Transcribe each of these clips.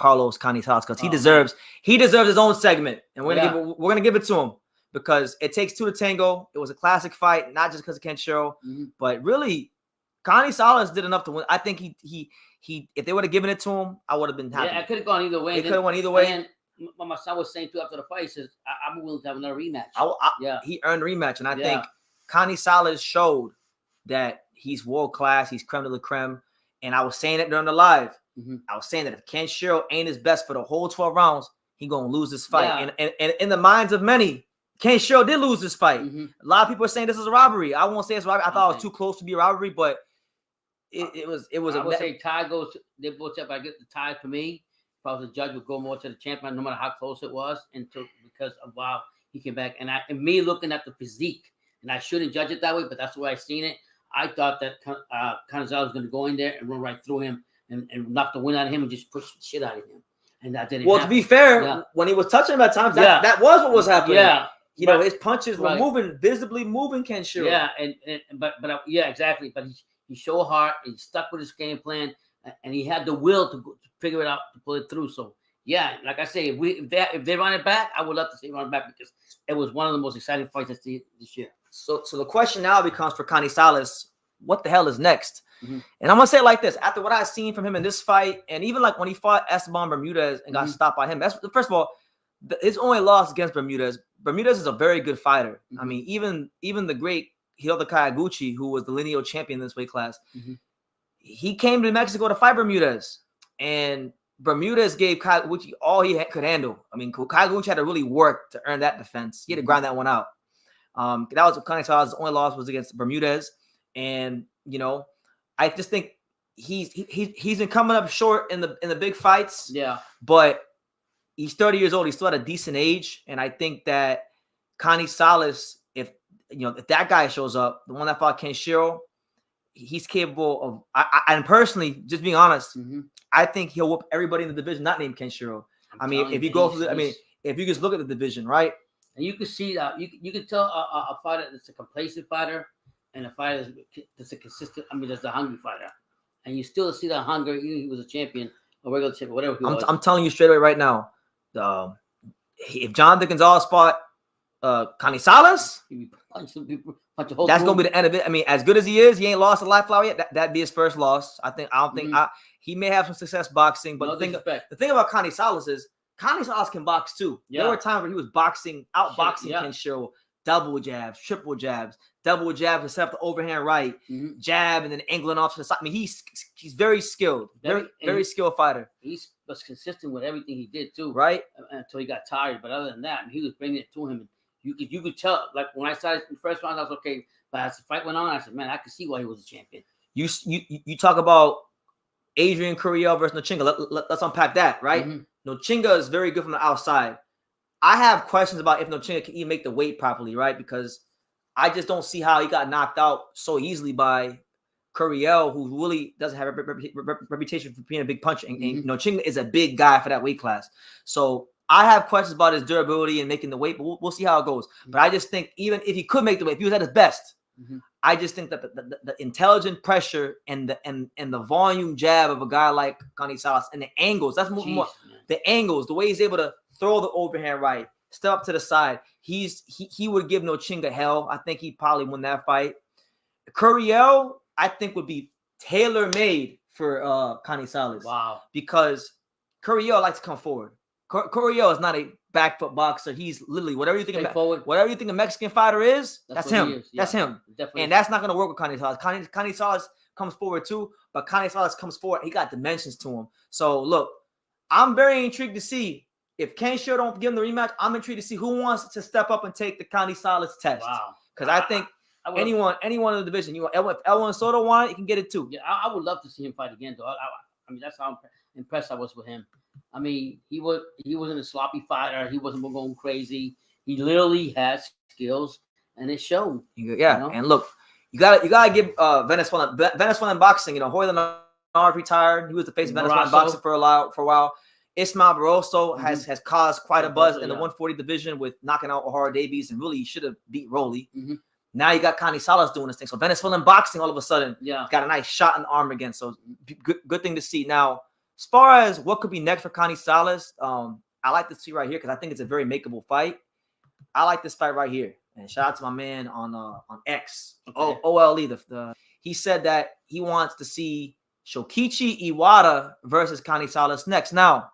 Carlos Canizales because he deserves his own segment, and we're gonna give it to him because it takes two to tango. It was a classic fight, not just because of Kenshiro, but really, Canizales did enough to win. I think he if they would have given it to him, I would have been happy. Yeah, it could have gone either way. It could have went either way. And my son was saying too after the fight, he says, "I'm willing to have another rematch." He earned a rematch, and I think Canizales showed that he's world class. He's creme de la creme. And I was saying it during the live. I was saying that if Kenshiro ain't his best for the whole 12 rounds, he gonna lose this fight. And in the minds of many, Kenshiro did lose this fight. A lot of people are saying this is a robbery. I won't say it's a robbery. I thought it was too close to be a robbery, but it was. I would say tie goes. They both up. I get the tie for me. If I was a judge, would go more to the champion, no matter how close it was, because of how he came back. And me looking at the physique, and I shouldn't judge it that way, but that's the way I seen it. I thought that Canizales was going to go in there and run right through him and knock the wind out of him and just push the shit out of him. And that didn't happen. To be fair, when he was touching him at times, that was what was happening. Yeah. His punches were visibly moving Kenshiro. Yeah, but exactly. But he showed heart. He stuck with his game plan, and he had the will to figure it out, to pull it through. So, yeah, like I say, if they run it back, I would love to see run it back because it was one of the most exciting fights I see this year. So the question now becomes for Canizales, what the hell is next? And I'm going to say it like this. After what I've seen from him in this fight, and even like when he fought Esteban Bermudez and got stopped by him, that's first of all, his only loss against Bermudez. Bermudez is a very good fighter. I mean, even the great Hirota Kayaguchi, who was the lineal champion in this weight class, he came to Mexico to fight Bermudez. And Bermudez gave Kayaguchi all he could handle. I mean, Kayaguchi had to really work to earn that defense. He had to grind that one out. That was Canizales' only loss was against Bermudez, and I just think he's been coming up short in the big fights. Yeah, but he's 30 years old. He's still at a decent age, and I think that Canizales, if that guy shows up, the one that fought Kenshiro, he's capable of. And personally, just being honest, I think he'll whoop everybody in the division not named Kenshiro. if you go through, if you just look at the division, right? And you can see that you can tell a fighter that's a complacent fighter and a fighter that's a consistent. That's a hungry fighter, and you still see that hunger. Even if he was a champion, a regular champion, whatever he was. I'm telling you straight away right now. If Jonathan Gonzalez fought Canizales, that's gonna be the end of it. As good as he is, he ain't lost a live flyweight yet. That'd be his first loss. I don't think he may have some success boxing, but the thing about Canizales is Canizales can box too. Yeah. There were times where he was outboxing Kenshiro, double jabs, triple jabs, double jabs to set up the overhand right, jab, and then angling off to the side. He's very skilled, very skilled fighter. He was consistent with everything he did too, right? Until he got tired. But other than that, he was bringing it to him. And you could tell. Like when I started in the first round, I was okay. But as the fight went on, I said, man, I could see why he was a champion. You talk about Adrian Curiel versus Nochinga. Let's unpack that, right? Nochinga is very good from the outside. I have questions about if Nochinga can even make the weight properly, right? Because I just don't see how he got knocked out so easily by Curiel, who really doesn't have a reputation for being a big puncher. And Nochinga is a big guy for that weight class. So I have questions about his durability and making the weight, but we'll see how it goes. But I just think even if he could make the weight, if he was at his best, I just think that the intelligent pressure and the volume jab of a guy like Canizales and the angles, that's more the angles, the way he's able to throw the overhand right, step up to the side. He would give Nochinga hell. I think he probably won that fight. Curiel, I think, would be tailor-made for Canizales. Wow. Because Curiel likes to come forward. Curiel is not a back foot boxer. He's literally whatever you think a Mexican fighter is, that's him. Yeah, that's him. Definitely. And that's not going to work with Canizales. Canizales comes forward too, but Canizales comes forward. He got dimensions to him. So look, I'm very intrigued to see if Kenshiro don't give him the rematch. I'm intrigued to see who wants to step up and take the Canizales test. Wow. Because I think anyone in the division, if Elwin Soto won it, he can get it too. Yeah, I would love to see him fight again, though. That's how impressed I was with him. He wasn't a sloppy fighter. He wasn't going crazy. He literally has skills, and it showed. And look, you gotta give Venezuelan boxing. Hoyland retired. He was the face of Venezuelan boxing for a while. Ismael Barroso has caused quite a buzz in the 140 division with knocking out O'Hara Davies, and really he should have beat Rolly. Now you got Canizales doing this thing. So Venezuelan boxing all of a sudden got a nice shot in the arm again. So good thing to see. Now As far as what could be next for Canizales, I like to see right here because I think it's a very makeable fight. I like this fight right here. And shout out to my man on X, Okay. OLE. He said that he wants to see Shokichi Iwata versus Canizales next. Now,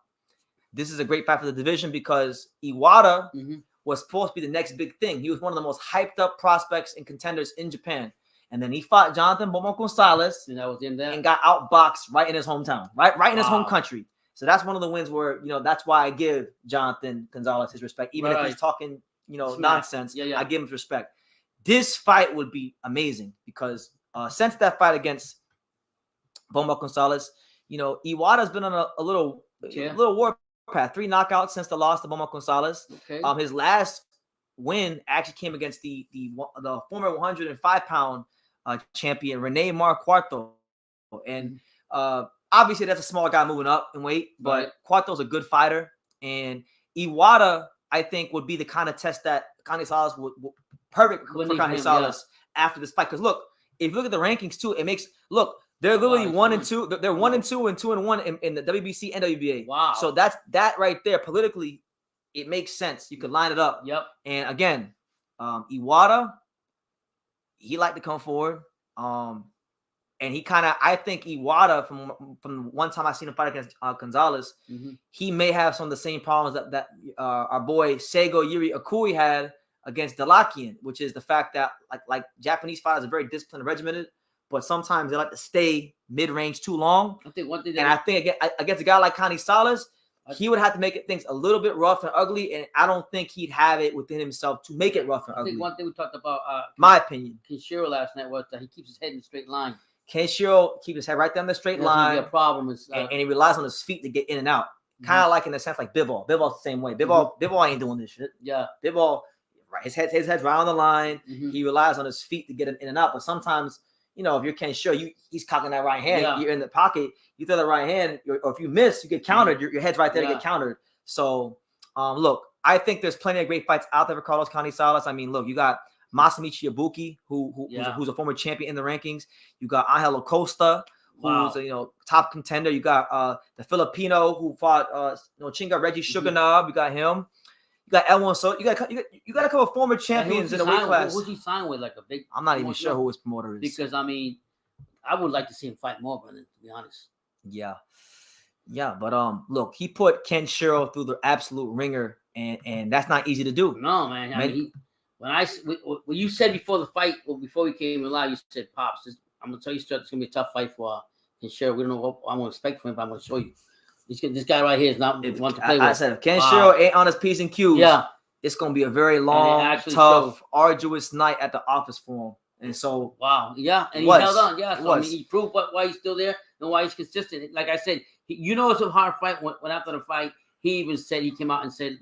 this is a great fight for the division because Iwata was supposed to be the next big thing. He was one of the most hyped up prospects and contenders in Japan. And then he fought Jonathan Bomo Gonzalez and got outboxed right in his hometown, right in his home country. So that's one of the wins where, that's why I give Jonathan Gonzalez his respect. Even if he's talking, nonsense, I give him his respect. This fight would be amazing because since that fight against Bomo Gonzalez, Iwata's been on a little war path. 3 knockouts since the loss to Bomo Gonzalez. Okay. His last win actually came against the former 105-pound champion Rene Marquardo, and obviously that's a small guy moving up in weight, but Cuarto's a good fighter, and Iwata I think would be the kind of test that Canizales would perfect for Canizales after this fight. Because look, if you look at the rankings too, it makes they're literally 1 and 2. They're 1 and 2 and 2 and 1 in the WBC and WBA. Wow. So that right there politically, it makes sense. You could line it up. Yep. And again, Iwata, he liked to come forward. And he I think Iwata from one time I seen him fight against Gonzalez, he may have some of the same problems that our boy Seigo Yuri Akui had against Dalakian, which is the fact that like Japanese fighters are very disciplined and regimented, but sometimes they like to stay mid-range too long. I think one thing I think against a guy like Canizales, he would have to make things a little bit rough and ugly, and I don't think he'd have it within himself to make it rough and ugly. I think one thing we talked about, my opinion, Kenshiro last night was that he keeps his head in a straight line. Kenshiro keeps his head right down the straight line. A problem is, and he relies on his feet to get in and out. Kind of like in a sense like Bivol. Bivol's the same way. Bivol ain't doing this shit. Yeah. Bivol, his head's right on the line. He relies on his feet to get in and out. But sometimes, if you're Kenshiro, he's cocking that right hand. You're in the pocket. You throw the right hand, or if you miss, you get countered. Your head's right there to get countered. So, look, I think there's plenty of great fights out there for Carlos Canizales. I mean, look, you got Masamichi Ibuki, who's a former champion in the rankings. You got Angel Acosta, who's a top contender. You got the Filipino who fought Chinga Reggie Sugarnob. You got him. You got Elwin. So you got a couple of former champions in the weight class. Who's he signed with? Like a big. I'm not even sure who his promoter is. Because I mean, I would like to see him fight more, Brendan, to be honest. Yeah, but look, he put Kenshiro through the absolute ringer, and that's not easy to do. No, man. I mean, when you said before the fight, before we came in live, you said, "Pops, I'm gonna tell you straight, it's gonna be a tough fight for Kenshiro. We don't know what I'm gonna expect from him, but I'm gonna show you. This guy right here is not one to play with." I said, if Kenshiro ain't on his P's and Q's, it's gonna be a very long, tough, arduous night at the office for him. And so, and he held on. So I mean, he proved why he's still there and why he's consistent. Like I said, it's a hard fight. When after the fight, he even said, he came out and said,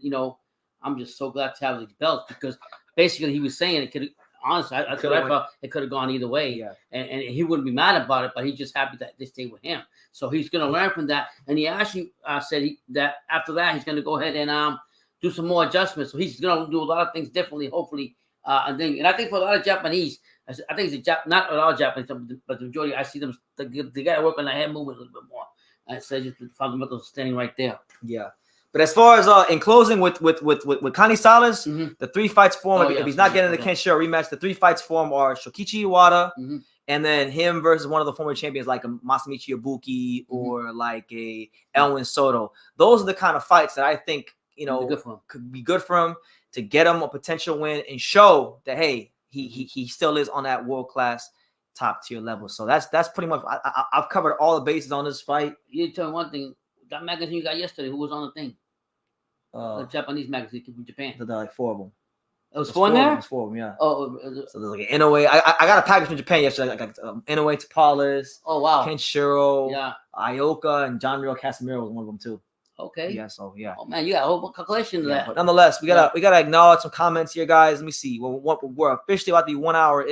I'm just so glad to have these belts, because basically he was saying it could. Honestly, that's what I felt. It could have gone either way, and he wouldn't be mad about it. But he's just happy that they stayed with him. So he's going to learn from that. And he actually said that after that he's going to go ahead and do some more adjustments. So he's going to do a lot of things differently, hopefully. And I think for a lot of Japanese, I think it's not all Japanese, but the majority, I see them. They got to work on the head movement a little bit more. I said just the fundamentals standing right there. Yeah. But as far as in closing with Canizales, the 3 fights for him, if he's not getting the Kenshiro rematch, the 3 fights for him are Shokichi Iwata, and then him versus one of the former champions like a Masamichi Ibuki or like a Elwin Soto. Those are the kind of fights that I think could be good for him to get him a potential win and show that hey, he still is on that world class top tier level. So that's pretty much I've covered all the bases on this fight. You tell me one thing. That magazine you got yesterday, who was on the thing? The Japanese magazine from Japan. There like 4 of them. It was 4 in there? It was 4 of them, yeah. Oh, so there's like an Inoue. I got a package from Japan yesterday. I got Inoue Tapalis. Oh, wow. Kenshiro. Ioka, and John Real Casemiro was one of them, too. Okay. Yeah, so, yeah. Oh, man, you got a whole collection of that. But nonetheless, we gotta acknowledge some comments here, guys. Let me see. We're officially about to be 1 hour in.